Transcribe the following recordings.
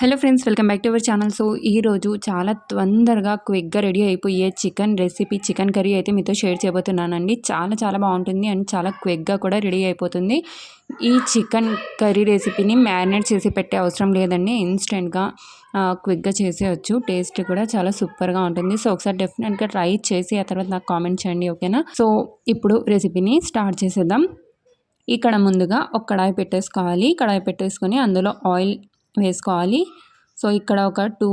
Hello friends, welcome back to our channel. So ఈరోజు చాలా తొందరగా క్విక్గా రెడీ అయిపోయే చికెన్ రెసిపీ, చికెన్ కర్రీ అయితే మీతో షేర్ చేయబోతున్నానండి. చాలా చాలా బాగుంటుంది అండ్ చాలా క్విక్గా కూడా రెడీ అయిపోతుంది. ఈ చికెన్ కర్రీ రెసిపీని మ్యారినేట్ చేసి పెట్టే అవసరం లేదండి. ఇన్స్టెంట్గా క్విక్గా చేసేయచ్చు. టేస్ట్ కూడా చాలా సూపర్గా ఉంటుంది. సో ఒకసారి డెఫినెట్గా ట్రై చేసి ఆ తర్వాత నాకు కామెంట్ చేయండి, ఓకేనా? సో ఇప్పుడు రెసిపీని స్టార్ట్ చేసేద్దాం. ఇక్కడ ముందుగా ఒక కడాయి పెట్టేసుకోవాలి. కడాయి పెట్టేసుకొని అందులో ఆయిల్ వేసుకోవాలి. సో ఇక్కడ ఒక 2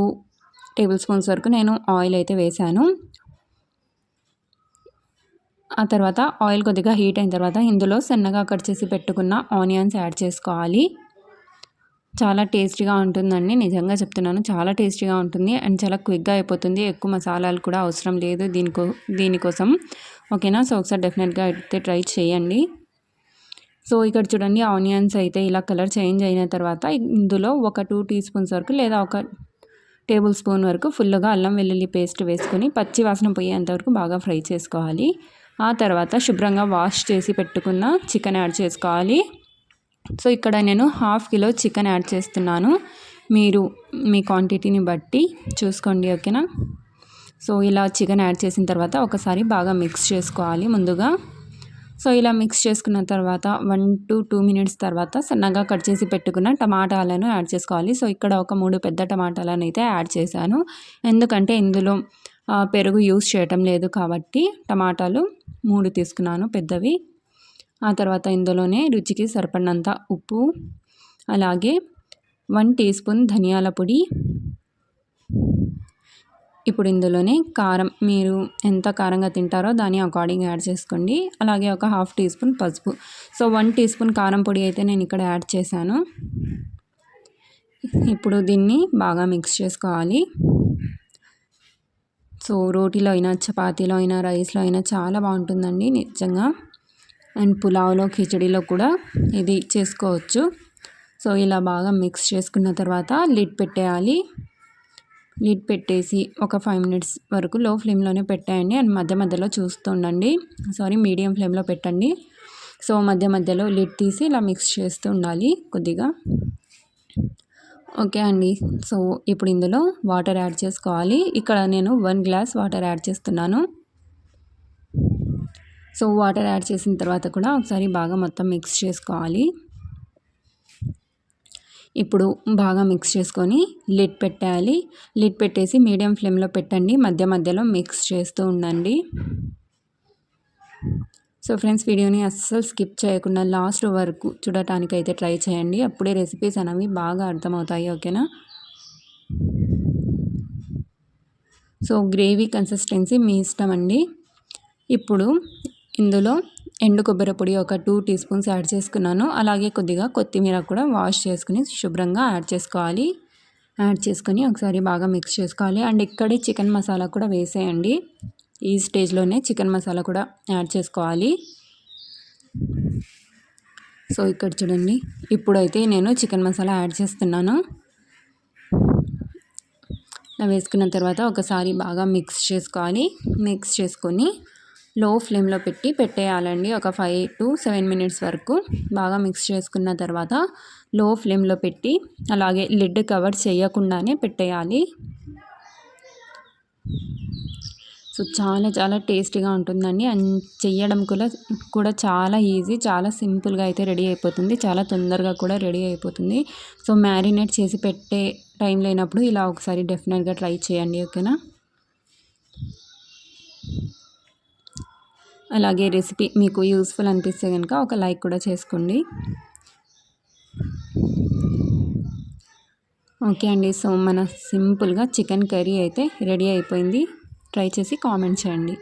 టేబుల్ స్పూన్స్ వరకు నేను ఆయిల్ అయితే వేసాను. ఆ తర్వాత ఆయిల్ కొద్దిగా హీట్ అయిన తర్వాత ఇందులో సన్నగా కట్ చేసి పెట్టుకున్న ఆనియన్స్ యాడ్ చేసుకోవాలి. చాలా టేస్టీగా ఉంటుందండి, నిజంగా చెప్తున్నాను. చాలా టేస్టీగా ఉంటుంది అండ్ చాలా క్విక్గా అయిపోతుంది. ఎక్కువ మసాలాలు కూడా అవసరం లేదు దీనికోసం, ఓకేనా? సో ఒకసారి డెఫినెట్గా అయితే ట్రై చేయండి. సో ఇక్కడ చూడండి, ఆనియన్స్ అయితే ఇలా కలర్ చేంజ్ అయిన తర్వాత ఇందులో ఒక 2 టీ స్పూన్స్ వరకు లేదా ఒక టేబుల్ స్పూన్ వరకు ఫుల్గా అల్లం వెల్లుల్లి పేస్ట్ వేసుకొని పచ్చి వాసన పోయేంత వరకు బాగా ఫ్రై చేసుకోవాలి. ఆ తర్వాత శుభ్రంగా వాష్ చేసి పెట్టుకున్న చికెన్ యాడ్ చేసుకోవాలి. సో ఇక్కడ నేను 1/2 కిలో చికెన్ యాడ్ చేస్తున్నాను. మీరు మీ క్వాంటిటీని బట్టి చూసుకోండి, ఓకేనా? సో ఇలా చికెన్ యాడ్ చేసిన తర్వాత ఒకసారి బాగా మిక్స్ చేసుకోవాలి ముందుగా. సో ఇలా మిక్స్ చేసుకున్న తర్వాత 1 to 2 మినిట్స్ తర్వాత సన్నగా కట్ చేసి పెట్టుకున్న టమాటాలను యాడ్ చేసుకోవాలి. సో ఇక్కడ ఒక 3 పెద్ద టమాటాలను అయితే యాడ్ చేశాను. ఎందుకంటే ఇందులో పెరుగు యూస్ చేయటం లేదు కాబట్టి టమాటాలు 3 తీసుకున్నాను పెద్దవి. ఆ తర్వాత ఇందులోనే రుచికి సరిపడినంత ఉప్పు, అలాగే 1 టీ స్పూన్ ధనియాల పొడి. ఇప్పుడు ఇందులోనే కారం, మీరు ఎంత కారంగా తింటారో దాని అకార్డింగ్ యాడ్ చేసుకోండి. అలాగే ఒక 1/2 టీ స్పూన్ పసుపు. సో 1 టీ స్పూన్ కారం పొడి అయితే నేను ఇక్కడ యాడ్ చేశాను. ఇప్పుడు దీన్ని బాగా మిక్స్ చేసుకోవాలి. సో రోటీలో అయినా, చపాతీలో అయినా, రైస్లో అయినా చాలా బాగుంటుందండి నిజంగా. అండ్ పులావ్లో, కిచడీలో కూడా ఇది చేసుకోవచ్చు. సో ఇలా బాగా మిక్స్ చేసుకున్న తర్వాత లిడ్ పెట్టేయాలి. లిడ్ పెట్టేసి ఒక 5 మినిట్స్ వరకు లో ఫ్లేమ్లోనే పెట్టేయండి అండ్ మధ్య మధ్యలో చూస్తూ ఉండండి. మీడియం ఫ్లేమ్లో పెట్టండి. సో మధ్య మధ్యలో లిడ్ తీసి ఇలా మిక్స్ చేస్తూ ఉండాలి కొద్దిగా, ఓకే అండి. సో ఇప్పుడు ఇందులో వాటర్ యాడ్ చేసుకోవాలి. ఇక్కడ నేను 1 గ్లాస్ వాటర్ యాడ్ చేస్తున్నాను. సో వాటర్ యాడ్ చేసిన తర్వాత కూడా ఒకసారి బాగా మొత్తం మిక్స్ చేసుకోవాలి. ఇప్పుడు బాగా మిక్స్ చేసుకొని లిడ్ పెట్టాలి. లిడ్ పెట్టేసి మీడియం ఫ్లేమ్లో పెట్టండి. మధ్య మధ్యలో మిక్స్ చేస్తూ ఉండండి. సో ఫ్రెండ్స్, వీడియోని అస్సలు స్కిప్ చేయకుండా లాస్ట్ వరకు చూడటానికి అయితే ట్రై చేయండి. అప్పుడే రెసిపీస్ అనేవి బాగా అర్థమవుతాయి, ఓకేనా? సో గ్రేవీ కన్సిస్టెన్సీ మీ ఇష్టం అండి. ఇప్పుడు ఇందులో ఎండు కొబ్బరి పొడి ఒక 2 టీ స్పూన్స్ యాడ్ చేసుకున్నాను. అలాగే కొద్దిగా కొత్తిమీర కూడా వాష్ చేసుకుని శుభ్రంగా యాడ్ చేసుకోవాలి. యాడ్ చేసుకొని ఒకసారి బాగా మిక్స్ చేసుకోవాలి. అండ్ ఇక్కడే చికెన్ మసాలా కూడా వేసేయండి. ఈ స్టేజ్లోనే చికెన్ మసాలా కూడా యాడ్ చేసుకోవాలి. సో ఇక్కడ చూడండి, ఇప్పుడైతే నేను చికెన్ మసాలా యాడ్ చేస్తున్నాను. ఇలా వేసుకున్న తర్వాత ఒకసారి బాగా మిక్స్ చేసుకోవాలి. మిక్స్ చేసుకొని లో ఫ్లేమ్లో పెట్టేయాలండి. ఒక 5 to 7 మినిట్స్ వరకు బాగా మిక్స్ చేసుకున్న తర్వాత లో ఫ్లేమ్లో పెట్టి అలాగే లిడ్ కవర్ చేయకుండానే పెట్టేయాలి. సో చాలా చాలా టేస్టీగా ఉంటుందండి అండ్ చేయడం కూడా చాలా ఈజీ, చాలా సింపుల్గా అయితే రెడీ అయిపోతుంది. చాలా తొందరగా కూడా రెడీ అయిపోతుంది. సో మ్యారినేట్ చేసి పెట్టే టైం లేనప్పుడు ఇలా ఒకసారి డెఫినెట్గా ట్రై చేయండి, ఓకేనా? అలాగే రెసిపీ మీకు యూస్ఫుల్ అనిపిస్తే కనుక ఒక లైక్ కూడా చేసుకోండి, ఓకే అండి. సో మన సింపుల్గా చికెన్ కర్రీ అయితే రెడీ అయిపోయింది. ట్రై చేసి కామెంట్ చేయండి.